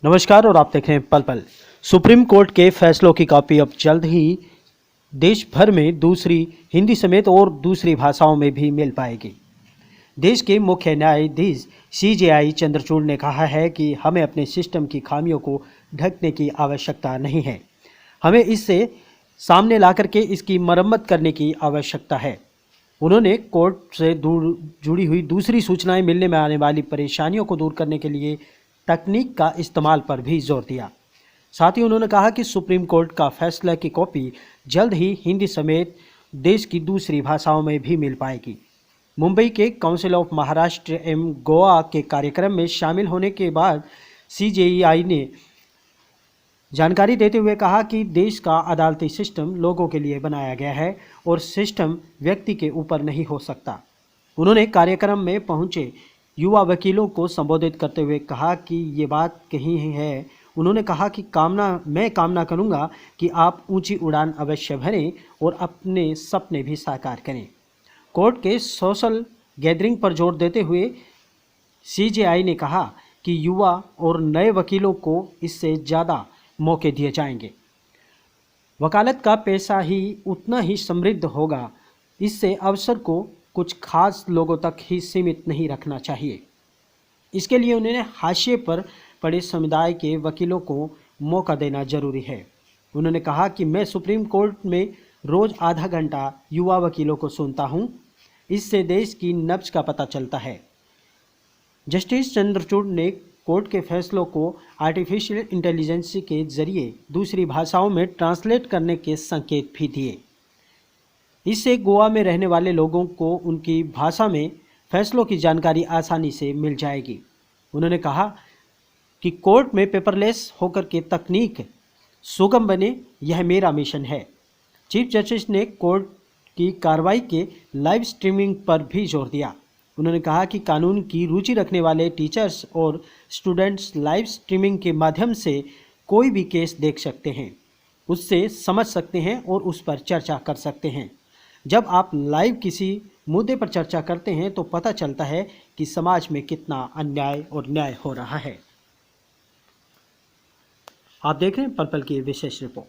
नमस्कार और आप देख रहे हैं पल पल। सुप्रीम कोर्ट के फैसलों की कॉपी अब जल्द ही देश भर में दूसरी हिंदी समेत और दूसरी भाषाओं में भी मिल पाएगी। देश के मुख्य न्यायाधीश सीजेआई चंद्रचूड़ ने कहा है कि हमें अपने सिस्टम की खामियों को ढकने की आवश्यकता नहीं है, हमें इससे सामने ला करके इसकी मरम्मत करने की आवश्यकता है। उन्होंने कोर्ट से जुड़ी हुई दूसरी सूचनाएं मिलने में आने वाली परेशानियों को दूर करने के लिए तकनीक का इस्तेमाल पर भी जोर दिया। साथ ही उन्होंने कहा कि सुप्रीम कोर्ट का फैसला की कॉपी जल्द ही हिंदी समेत देश की दूसरी भाषाओं में भी मिल पाएगी। मुंबई के काउंसिल ऑफ महाराष्ट्र एवं गोवा के कार्यक्रम में शामिल होने के बाद सीजेआई ने जानकारी देते हुए कहा कि देश का अदालती सिस्टम लोगों के लिए बनाया गया है और सिस्टम व्यक्ति के ऊपर नहीं हो सकता। उन्होंने कार्यक्रम में पहुंचे युवा वकीलों को संबोधित करते हुए कहा कि ये बात कही है। उन्होंने कहा कि मैं कामना करूंगा कि आप ऊंची उड़ान अवश्य भरें और अपने सपने भी साकार करें। कोर्ट के सोशल गैदरिंग पर जोर देते हुए सीजेआई ने कहा कि युवा और नए वकीलों को इससे ज़्यादा मौके दिए जाएंगे। वकालत का पेशा ही उतना ही समृद्ध होगा, इससे अवसर को कुछ खास लोगों तक ही सीमित नहीं रखना चाहिए। इसके लिए उन्होंने हाशिए पर पड़े समुदाय के वकीलों को मौका देना जरूरी है। उन्होंने कहा कि मैं सुप्रीम कोर्ट में रोज़ आधा घंटा युवा वकीलों को सुनता हूं, इससे देश की नब्ज का पता चलता है। जस्टिस चंद्रचूड़ ने कोर्ट के फैसलों को आर्टिफिशियल इंटेलिजेंस के जरिए दूसरी भाषाओं में ट्रांसलेट करने के संकेत भी दिए। इससे गोवा में रहने वाले लोगों को उनकी भाषा में फैसलों की जानकारी आसानी से मिल जाएगी। उन्होंने कहा कि कोर्ट में पेपरलेस होकर के तकनीक सुगम बने, यह मेरा मिशन है। चीफ जस्टिस ने कोर्ट की कार्रवाई के लाइव स्ट्रीमिंग पर भी जोर दिया। उन्होंने कहा कि कानून की रुचि रखने वाले टीचर्स और स्टूडेंट्स लाइव स्ट्रीमिंग के माध्यम से कोई भी केस देख सकते हैं, उससे समझ सकते हैं और उस पर चर्चा कर सकते हैं। जब आप लाइव किसी मुद्दे पर चर्चा करते हैं तो पता चलता है कि समाज में कितना अन्याय और न्याय हो रहा है। आप देख रहे हैं पल पल की विशेष रिपोर्ट।